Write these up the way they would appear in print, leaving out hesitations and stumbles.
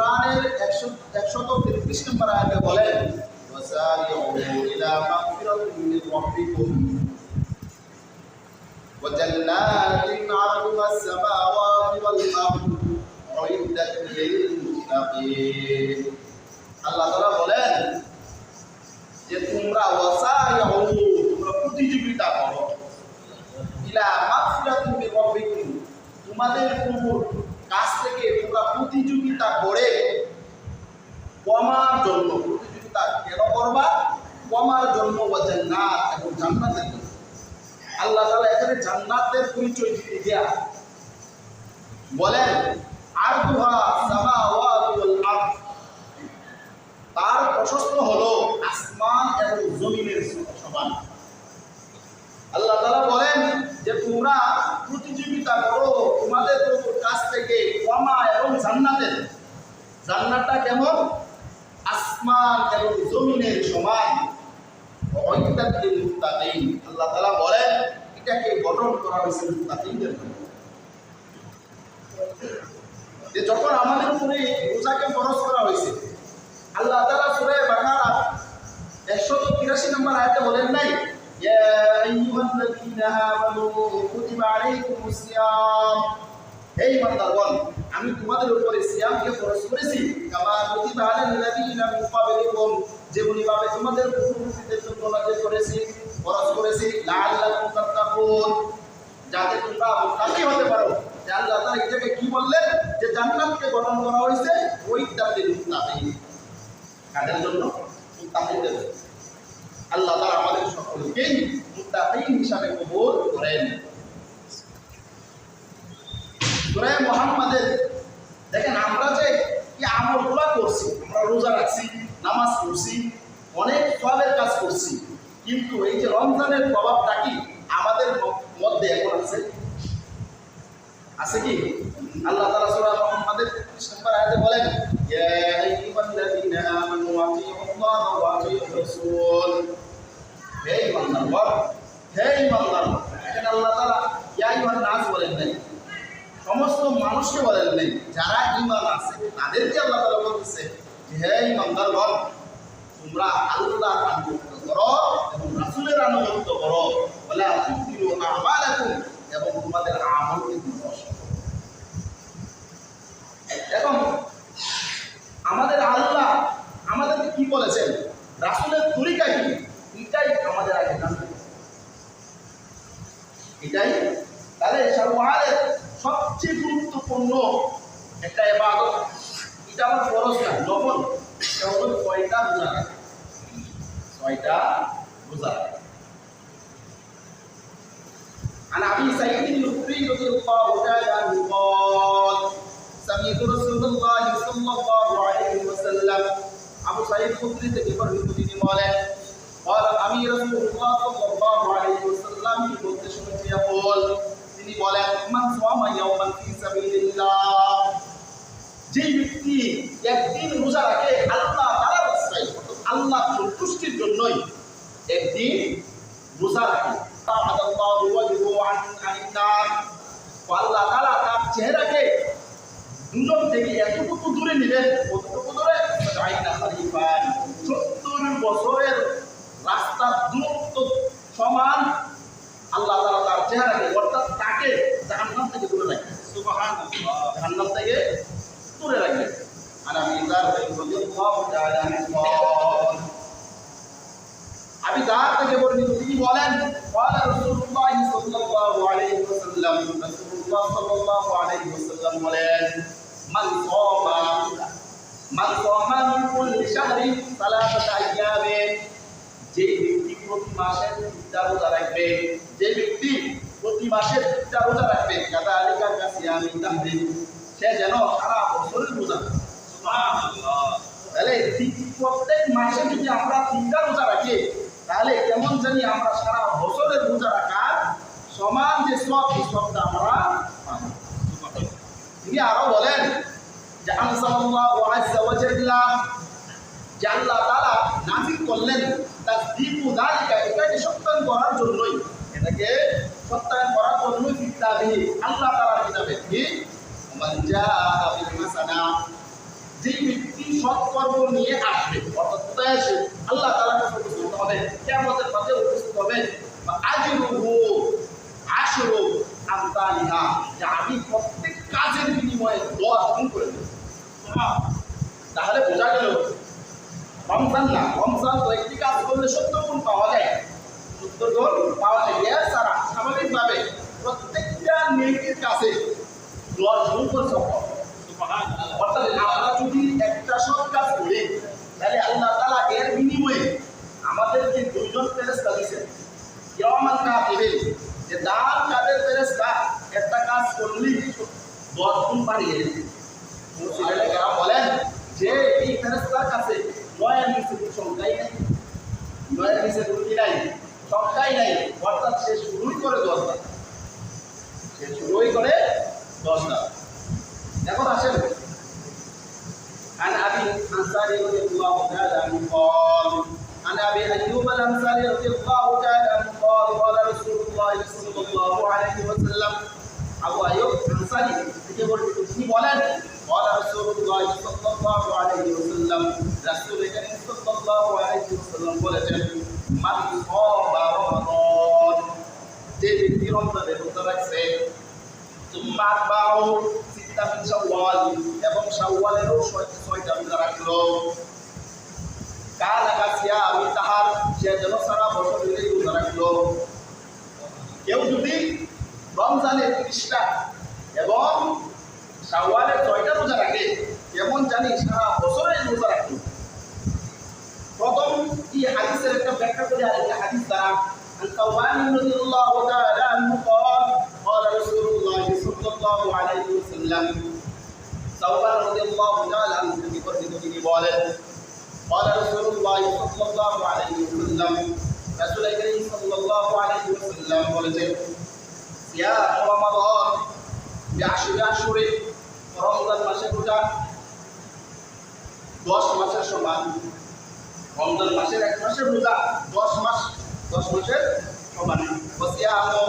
ইমরানের 133 নম্বর আয়াতে বলেন ওয়াসারিউ ইলা মাগফিরাতিন মির রাব্বিকুম ওয়া জান্নাতিন 'আরদুহাস সামাওয়াতু ওয়াল আরদু উইদ্দাত লিল মুত্তাকিন। আল্লাহ তাআলা বলেন যে তোমরা ওয়াসারিউ, তোমরা প্রতিযোগিতা করো ইলা মাগফিরাতিন মির রাব্বিকুম, তোমাদের প্রভুর কাছ থেকে তোমরা প্রতিযোগিতা করে কমার জন্য। প্রতিযোগিতা কেন করবা? কমার জন্য। ওয়া জান্নাত, এবং জান্নাতের জন্য। আল্লাহ তাআলা এখানে জান্নাতের পরিচয় দিতে দেয়া বলেন আরদুহা সামাওয়াতু ওয়াল আরদ, তার প্রশস্ত হলো আসমান এবং জমিনের সমান। আল্লাহ তাআলা বলেন যে তোমরা প্রতিযোগিতা করো তোমাদের প্রভুর কাছ থেকে কমা এবং জান্নাতের। জান্নাতটা কেমন? আসমান এবং জমিনের সমান। উইদ্দাত লিল মুত্তাকিন, আল্লাহ তাআলা বলেন এটাকে গঠন করা হয়েছে মুত্তাকিনদের জন্য। যে যখন আমাদের উপরে রোজাকে ফরজ করা হয়েছে, আল্লাহ তাআলা সূরা বাকারা 183 নম্বর আয়াতে বলেন নাই ইয়া আইয়ুহাল্লাযীনা আমানু কুতিবা আলাইকুমুস সিয়াম, হে ইমানদারগণ আমি তোমাদের উপরে সিয়ামকে ফরজ করেছি কামা কুতিবা আলাল্লাযীনা মিন ক্বাবলিকুম, যেমনিভাবে তোমাদের পূর্ববর্তীদের জন্য নাযিল করেছি, ফরজ করেছি লাআল্লাকুম তাত্তাকুন, যাতে তোমরা মুত্তাকি হতে পারো। যে আল্লাহ তাআলা এটাকে কি বললেন? যে জান্নাতকে গঠন করা হয়েছে উইদ্দাত লিল মুত্তাকিন, কাদের জন্য? মুত্তাকিদের জন্য। আল্লাহ তাআলা আমাদের সকলকেই মুত্তাকিন হিসাবে কবুল করেন। সূরা মুহাম্মাদের দেখেন আমরা যে কি আমলগুলো করছি, আমরা রোজা রাখছি, নামাজ পড়ছি, অনেক সওয়াবের কাজ করছি, কিন্তু এই যে রমজানের প্রভাবটা কি আমাদের মধ্যে এখন আছে? আছে কি? আল্লাহ তাআলা সূরা মুহাম্মাদের 30 নম্বর আয়াতে বলেন ইয়া আইয়ুহাল্লাযীনা আমানু আতিউল্লাহ ওয়া আতিউর রাসূল, হে ইমানদারগণ, হে ইমানদারগণ। এখানে আল্লাহ তাআলা ইয়া আইয়ুহান নাস বলেন নাই, সমস্ত মানুষকে বলেন নাই, যারা ঈমান আছে তাদেরকে আল্লাহ তাআলা বলতেছে হে ইমানদারগণ তোমরা আল্লাহর আনুগত্য করো এবং রাসূলের আনুগত্য করো, ওয়ালা তুতিলু আমালাকুম, এবং তোমাদের আমলকে নষ্ট করো। এখন আমাদের আল্লাহ আমাদেরকে কি বলেছেন, রাসূলের তরিকা কি, এটাই আমাদের আগে জানতে হবে। এটাই তাহলে শাওয়ালের সবচেয়ে গুরুত্বপূর্ণ একটা ইবাদত, এটা আমার ফরজ না, নফল। এটা হলো 6টা রোজা রাখা, 6টা রোজা। عن أبي سعيد الخدري رضي الله تعالى عنه قال سمعت رسول الله صلى الله عليه وسلم, আবু সাঈদ খুদরি থেকে বর্ণিত তিনি বলেন قال আমি রাসূলুল্লাহ সাল্লাল্লাহু আলাইহি ওয়াসাল্লাম কি বলতে শুনেছি, তিনি বলেন মান সাওমা ইয়াওমান ফি সাবিলিল্লাহ, যে ব্যক্তি একদিন রোজা রাখে আল্লাহ তাআলার রাস্তায়, আল্লাহর সন্তুষ্টির জন্যই একদিন রোজা রাখে, আল্লাহু ওয়াজহু আন-নার, আল্লাহ তাআলা তার চেহারাকে দুজন থেকে এতটুকু দূরে নেবেন, কতটুকু দূরে? 70 বছরের রাস্তার দূরত্ব সমান আল্লাহ তাআলা তার চেহারাকে, অর্থাৎ তাকে জাহান্নাম থেকে দূরে রাখবেন। সুবহানাল্লাহ, জাহান্নাম থেকে দূরে রাখবেন। আর আমি রাদিয়াল্লাহু তাআলা আনহু, আবি যার থেকে বর্ণিত তিনি বলেন قال রাসূলুল্লাহ সাল্লাল্লাহু আলাইহি ওয়াসাল্লাম, রাসূলুল্লাহ সাল্লাল্লাহু আলাইহি ওয়াসাল্লাম বলেন মান সাওমা মিন কুল্লি শাহরিন সালাসাতা আইয়ামিন, যে ব্যক্তি প্রতি মাসে 3টা রোজা রাখবে, যে ব্যক্তি প্রতি মাসে 3টা রোজা রাখবে, কাযালিকা কাসিয়ামি তাহরিম, সে যেন সারা বছরের রোজা। সুবহানাল্লাহ, তাহলে প্রত্যেক মাসে যদি আমরা 3টা রোজা রাখি তাহলে কেমন জানি আমরা সারা বছরের রোজা রাখার সমান যে সওয়াব, এই সওয়াবটা আমরা পাবো। তিনি আরো বলেন যে আনসাল্লাহু আযজা ওয়া জাল্লা, যে আল্লাহ তাআলা নাযিল করলেন তাসদীকু যালিকা, এটাকে সত্যায়ন করার জন্যই, এটাকে সত্যায়ন করার জন্যই কিতাবে, আল্লাহ তাআলার কিতাবে কি মান জাআ বিল হাসানা, যে ব্যক্তি সৎকর্ম নিয়ে আসবে, অর্থাৎ কোথায় আসে? আল্লাহ তাআলার কাছে উপস্থিত হবে, কিয়ামতের মাঠে উপস্থিত হবে। আজরুহু আশরু আমসালিহা, যে আমি প্রত্যেক কাজের বিনিময়ে 10 গুণ করে দেব। তাহলে বোঝা গেল রমজান না, রমজান তো একটি কাজ করলে 70 গুণ পাওয়া যায়, 70 গুণ পাওয়া যায়। এর ছাড়া স্বাভাবিকভাবে প্রত্যেকটা নেকির কাছে 10 গুণ করে সওয়াব। অর্থাৎ আমরা যদি একটা সৎ কাজ করি তাহলে আল্লাহ তাআলা এর বিনিময়ে আমাদেরকে 2 জন ফেরেশতা দিয়েছেন, কিরামান কাতিবিন, যে দান কাদের ফেরেশতা একটা কাজ করলেই 10 গুণ বাড়িয়ে দেয়। মুসলিমেরা বলেন যে এই ফেরেশতার কাছে 9 এর নিচে কোনো সংখ্যাই নাই, 9 এর নিচে কোনো কি নাই, সংখ্যাই নাই। অর্থাৎ সে শুরুই করে 10টা, সে শুরুই করে 10টা। এখন আসেন عن ابي الانصاري رضي الله تعالى عنه قال عن ابي ايوب الانصاري رضي الله تعالى عنه قال قال رسول الله صلى الله عليه وسلم আবু আইয়ুব আনসারী থেকে বর্ণিত, তিনি বলেন قال رسول الله صلى الله عليه وسلم, রাসূল করিম সাল্লাল্লাহু আলাইহি ওয়াসাল্লাম বলেছেন, মান সাবা রমাদান, যে ব্যক্তি রমজানের রোজা রাখছে, সুম্মা আতবাহু সিত্তা মিন শাওয়াল, এবং শাওয়ালেরও 6টা রোজা রাখলো, কানা কাসিয়ামি তাহার, সে যেন সারা বছর ধরে রোজা রাখলো। কেউ যদি রমজানের 30টা এবং শাওয়ালের 6টা রোজা রাখে, কেমন জানি সারা বছরের রোজা রাখলো। প্রথম এই হাদিসের একটা ব্যাখ্যা করে আরেকটা হাদিস দ্বারা عن ثوبان رضي الله تعالى عنه قال قال رسول الله صلى الله عليه وسلم, ثوبان رضي الله تعالى عنه তিনি বলেন قال رسول الله صلى الله عليه وسلم, রাসূল করিম সাল্লাল্লাহু আলাইহি ওয়াসাল্লাম বলেছেন, ইয়া রমাদান বিআশরি আশহুরে, রমজান মাসের রোজা 10 মাসের সমান। রমজান মাসের 1 মাসের রোজা 10 মাসের সমান। ওয়াসিয়ামু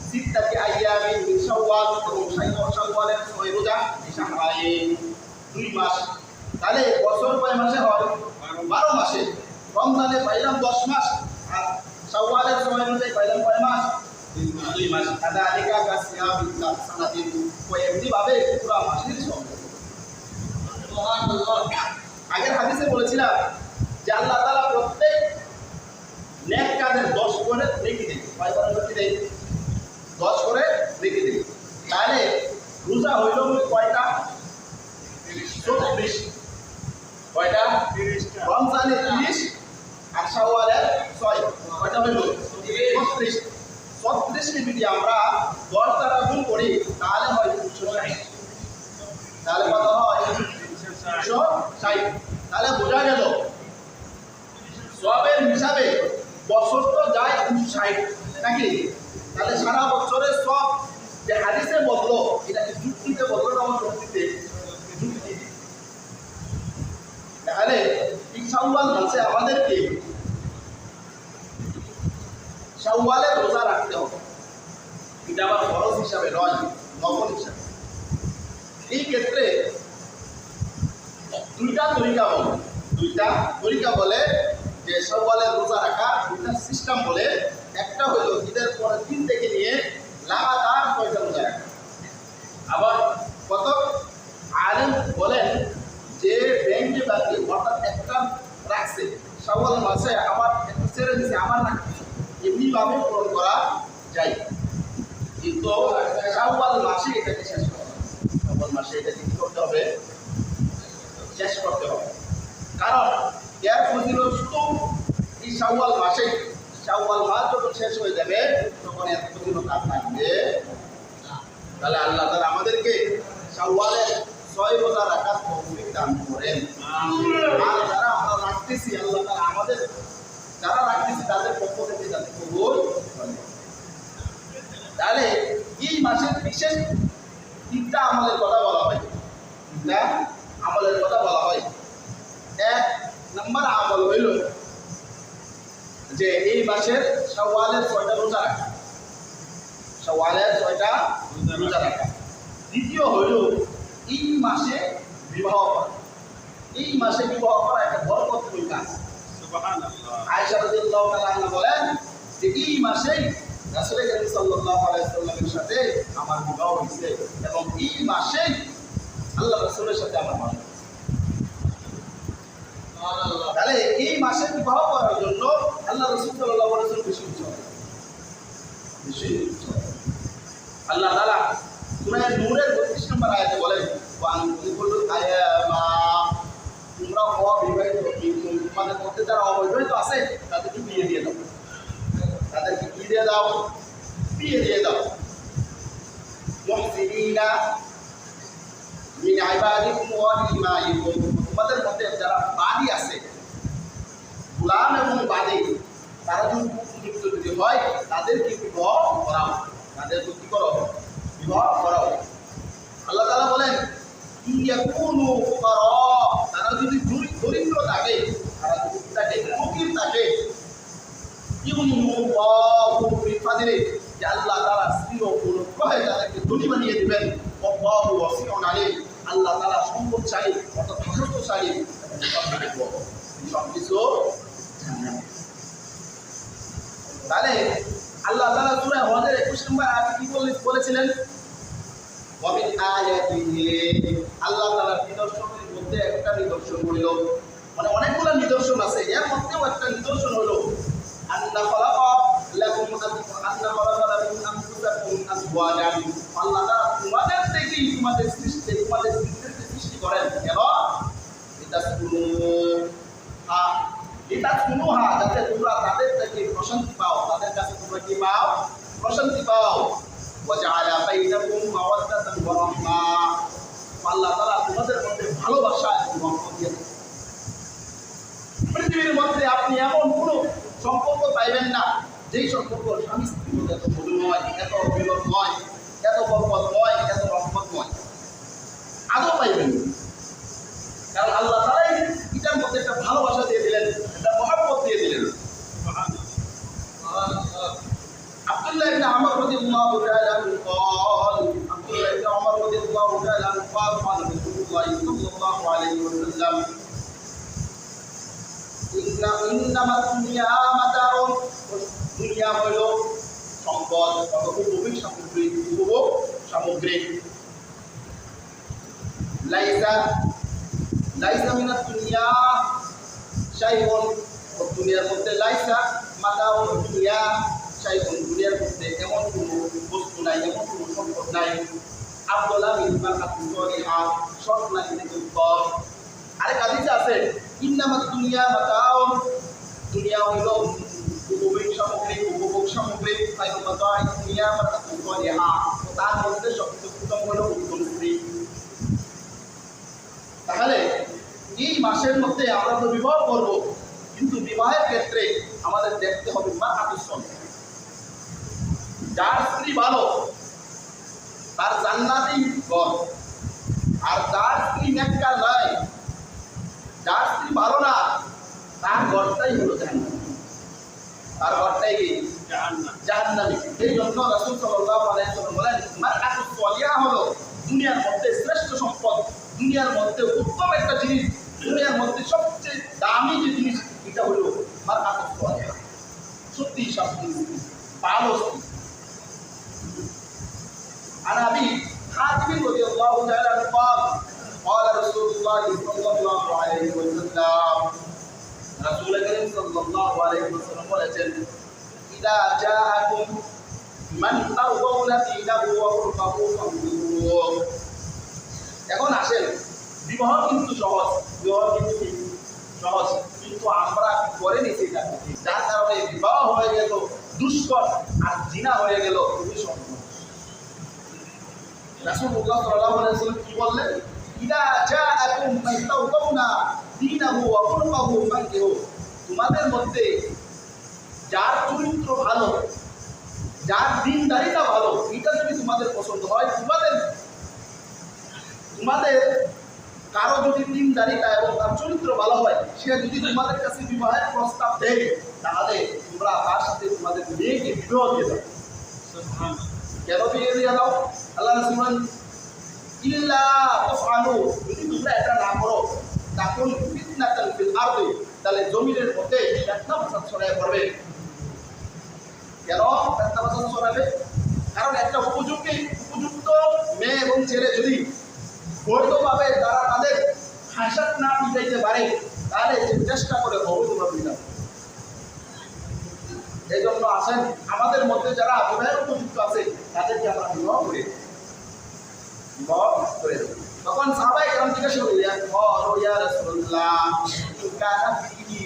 সিত্তাতি আইয়ামিন মিন শাওয়াল, এবং শাওয়ালের 6 রোজা শাহরাইন, 2 মাস। তাহলে বছর কয় মাসে হয়? 12 মাসে। রমজানে পাইলাম 10 মাস, আর শাওয়ালের 6 রোজায় পাইলাম কয় মাস? 2 মাস। কাযালিকা কাসিয়ামিন সানাতিন, এমনি ভাবে পুরো মাসের সমান। সুবহানাল্লাহ। আগের হাদিসে বলেছিলাম যে আল্লাহ তাআলা প্রত্যেক নেক কাজের 10 করে রেখে দেয়। কয় করে রেখে দেয়? 10 করে রেখে দেয়। তাহলে রোজা হইল কয়টা? 34। কয়টা? 30টা। রমজানে 30 আর শাওয়ালে 6, কয়টা হইল? 36। 36 কে যদি আমরা 10 দ্বারা গুণ করি তাহলে হয় 360। তাহলে কত হয়? 360। তাহলে বোঝা গেল সবের হিসাবে বছর তো যায় 360 নাকি? তাহলে সারা বছরের সব যে হাদিসে বললো, এটা কি যুক্তিতে বললো না যুক্তিতে? যুক্তি। তাহলে এই শাওয়াল মাসে আমাদেরকে শাওয়ালের রোজা রাখতে হবে, এটা আবার ফরজ হিসাবে নয়, নফল হিসাবে। এই ক্ষেত্রে দুইটা তরিকা বলে যে শাওয়ালের রোজা রাখা, দুইটা সিস্টেম বলে। একটা হলো ঈদের পরের দিন থেকে নিয়ে লাগাতার 6টা রোজা রাখা। আবার কত আলেম বলেন যে ব্যাংকে বাকি, অর্থাৎ একটা রাখছে শাওয়াল মাসে, আবার একটা ছেড়ে দিচ্ছে, আবার রাখছে, এমনিভাবে পূরণ করা যায়। কিন্তু শাওয়াল মাসে এটাকে শেষ করতে হবে, শাওয়াল মাসে এটাকে কি করতে হবে? শেষ করতে হবে। কারণ এর ফজিলত শুধু এই শাওয়াল মাসে, শাওয়াল মাস যখন শেষ হয়ে যাবে তখন এর ফজিলত আর থাকবে না। তাহলে আল্লাহ তাআলা আমাদেরকে শাওয়ালের 6 রোজা রাখার তৌফিক দান করেন। আর যারা আমরা রাখতেছি, আল্লাহ তাআলা আমাদের যারা রাখতেছি তাদের পক্ষ থেকে যাতে কবুল করেন। তাহলে এই মাসের বিশেষ 3টা আমলের কথা বলা হয়, 3টা আমলের কথা বলা হয়। 1 নম্বর আমল হইল যে এই মাসের শাওয়ালের 6টা রোজা রাখা, শাওয়ালের 6টা রোজা রাখা। দ্বিতীয় হইল এই মাসে বিবাহ করা, এই মাসে বিবাহ করা একটা বরকতময় কাজ। সুবহানাল্লাহ। আয়েশা রাদিয়াল্লাহু তাআলা আনহা বলেন যে এই মাসেই রাসূল করিম সাল্লাল্লাহু আলাইহি ওয়াসাল্লামের সাথে আমার বিবাহ হয়েছে এবং এই মাসেই আল্লাহ রাসূলের সাথে আমার বিবাহ হয়েছে। সুবহানাল্লাহ। তাহলে এই মাসে বিবাহ করার জন্য আল্লাহ রাসূল সাল্লাল্লাহু আলাইহি ওয়াসাল্লাম বেশি উৎসাহ, বেশি উৎসাহ। আল্লাহ তাআলা সূরা নূরের 32 নম্বর আয়াতে বলেন ওয়ানকিহুল আয়ামা, তোমরা অবিবাহিত তোমাদের মধ্যে যারা অবিবাহিত আছে তাদেরকে বিয়ে দিয়ে দাও, তাদেরকে কি দিয়ে দাও? বিয়ে দিয়ে দাও। মুহসিনিনা মিন ইবাদিকুম ওয়া ইমাইকুম, তোমাদের মধ্যে যারা বাদী আছে, গোলাম এবং বাদী, তারা যদি উপযুক্ত যদি হয় তাদেরকে বিবাহ করাও, তাদেরকে কি করো? বিবাহ করাও। আল্লাহ তাআলা বলেন ইয়াকুনু ফুকারা, তারা যদি দরিদ্র থাকে, তারা যদি থাকে ফকির থাকে, ইউনিল্লাহু বিফাদলিহি, যে আল্লাহ তাআলা স্ত্রী ও অনুগ্রহে তাদেরকে ধনী বানিয়ে দিবেন। আল্লাহু ওয়াসিউন আলিম, আল্লাহ তাআলা সম্পদশালী অর্থাৎ সামর্থ্যশালী সবকিছু জানেন। তাহলে আল্লাহ তাআলা সূরা হজের 21 নম্বর আয়াতে কি বলেছিলেন? ওয়ামিন আয়াতিহি, আল্লাহ তাআলার নিদর্শনের মধ্যে একটা নিদর্শন হইল, মানে অনেকগুলো নিদর্শন আছে, এর মধ্যেও একটা নিদর্শন হলো আল্লাহ খালাকা লাকুম আনফুসাকুম আজওয়াজান, আল্লাহ তাআলা তোমাদের থেকেই তোমাদের সৃষ্টি করেন। কেন? লিতাসকুনুহা, যাতে তোমরা তাদের থেকে প্রশান্তি পাও, তাদের কাছে তোমরা কি পাও? প্রশান্তি পাও। ওয়াজআলা বাইনাকুম মাওয়াদ্দাতান ওয়া রাহমা, আল্লাহ তাআলা তোমাদের মধ্যে ভালোবাসা এবং রহমত দিয়েছেন। পৃথিবীর মধ্যে আপনি এমন কোনো সম্পর্ক পাইবেন না যেই সম্পর্ক স্বামী স্ত্রীর মধ্যে এত মধুময়, এত মিলনময়, এত বরকতময়, এত রহমতময়, আদৌ পাইবেন না। কারণ আল্লাহ তাআলাই এটার মধ্যে একটা ভালোবাসা দিয়ে দিলেন, একটা মহব্বত দিয়ে দিলেন। আব্দুল্লাহ ইবনে আমর রাদিয়াল্লাহু তাআলা আনহু قال, আব্দুল্লাহ ইবনে আমর রাদিয়াল্লাহু তাআলা আনহু قال قال রাসূলুল্লাহ সাল্লাল্লাহু আলাইহি ওয়াসাল্লাম ইন্নামা দুনিয়া মাতাউন, দুনিয়া হলো সম্পদ, উপভোগ সামগ্রী। লাইসা মিনাত দুনিয়া শাইউন, দুনিয়ার মধ্যে লাইসা মাতাউন দুনিয়া শাইউন, দুনিয়ার মধ্যে এমন কোনো বস্তু নাই, এমন কোনো সম্পদ নাই আব্দুল্লাহ মিনমান আতুসলিহা, সৎ নাই কিন্তু উত্তম। আরেক হাদিসে আছে ইন্নামাত দুনিয়া মাতাউন, দুনিয়া হইল উপভোগ সামগ্রী খায়রুল মাতাই দুনিয়া মাতাউসলিহা, তার মধ্যে সবচেয়ে উত্তম হলো উত্তম স্ত্রী। তাহলে এই মাসের মধ্যে আমরা তো বিবাহ করব, কিন্তু বিবাহের ক্ষেত্রে আমাদের দেখতে হবে মারাতুস সালিহ, যার স্ত্রী ভালো তার জান্নাতি ঘর, আর যার স্ত্রী নেককার নয়, যার স্ত্রী ভালো না, তার ঘরটাই হলো জাহান্নাম, তার ঘরটাই কি জাহান্নামী। এই জন্য রাসূল সাল্লাল্লাহু আলাইহি ওয়াসাল্লাম বলেন মারাতুস সালিহা হলো দুনিয়ার মধ্যে শ্রেষ্ঠ সম্পদ, দুনিয়ার মধ্যে উত্তম একটা জিনিস, দুনিয়ার মধ্যে সবচেয়ে দামি যে জিনিস, এটা হলো মারাতুস সালিহা, সত্যি শাস্তি ভালো স্ত্রী। عن أبي حاتم رضي الله تعالى عنه قال قال رسول الله صلى الله عليه وسلم, رسول كريم صلى الله عليه وسلم বলেছেন إذا جاءكم من ترضون دينه وخلقه فانظروا। এখন আসেন, বিবাহ কিন্তু সহজ, বিবাহ কিন্তু সহজ, কিন্তু আমরা করে নিছি যার কারণে বিবাহ হয়ে গেল দুষ্কর আর জিনা হয়ে গেল খুবই সহজ। রাসূলুল্লাহ সাল্লাল্লাহু আলাইহি ওয়াসাল্লাম কি বললেন? ইদা জাআকুম মান তাওদাউনা দীনাহু ওয়া খুলকাহু ফানকিহু, তোমাদের মধ্যে যার চরিত্র ভালো, যার দ্বীনদারিতা ভালো, এটা যদি তোমাদের পছন্দ হয়, তোমাদের কারো যদি দ্বীনদারিতা এবং তার চরিত্র ভালো হয়, সে যদি তোমাদের কাছে বিবাহের প্রস্তাব দেয়, তাহলে তোমরা তার সাথে তোমাদের মেয়েকে বিবাহ দিয়ে দাও। কেন বিয়ে দিয়ে দাও? আল্লাহ রাসূল ইল্লা তাফআলু, যদি তোমরা এটা না করো তাকুন ফিতনাতান ফিল আরদি, তাহলে জমিনের মধ্যে ফিতনা ফাসাদ ছড়ায় পড়বে। কেন ফিতনা ফাসাদ ছড়াবে? কারণ একটা উপযুক্ত মেয়ে এবং ছেলে যদি বৈধভাবে তারা তাদের হাসাত না মিটাইতে পারে, তাহলে চেষ্টা করে অবৈধভাবে মিটাবে। এই জন্য আসেন আমাদের মধ্যে যারা বিবাহের উপযুক্ত আছে তাদেরকে আমরা বিবাহ করে দেব। তখন সাহাবায়ে কেরাম জিজ্ঞাসা করলেন, ইয়া রাসূলুল্লাহ, কানা ফিহি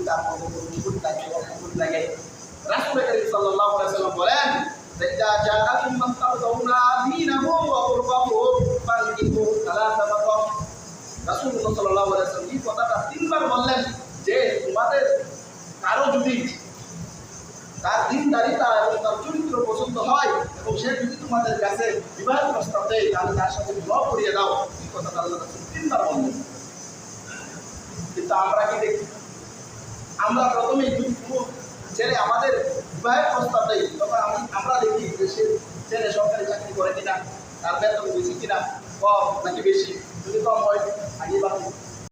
তার মধ্যে লাগে। রাসূল করিম সাল্লাল্লাহু আলাইহি ওয়াসাল্লাম বলেন, ইদা জাআকুম মান তারদাউনা দীনাহু ওয়া কুরবাহু ফানকিহু সালাসা মাকাম। রাসূলুল্লাহ সাল্লাল্লাহু আলাইহি ওয়াসাল্লাম এই কথাটা তিনবার বললেন যে তোমাদের কারো যদি তার দিনদারিতা এবং তার চরিত্র পছন্দ হয় এবং সে যদি তোমাদের কাছে বিবাহের প্রস্তাব দেয়, তাহলে তার সাথে বিবাহ করিয়ে দাও। এই কথাটা আল্লাহ রাসূল তিনবার বললেন। কিন্তু আমরা কি দেখি? আমরা প্রথমেই যদি কোনো ছেলে আমাদের বিবাহের প্রস্তাব দেয়, তখন আমরা দেখি যে সে ছেলে সরকারি চাকরি করে কিনা, তার বেতন বেশি কিনা, কম নাকি বেশি। যদি কম হয় আগে বাকি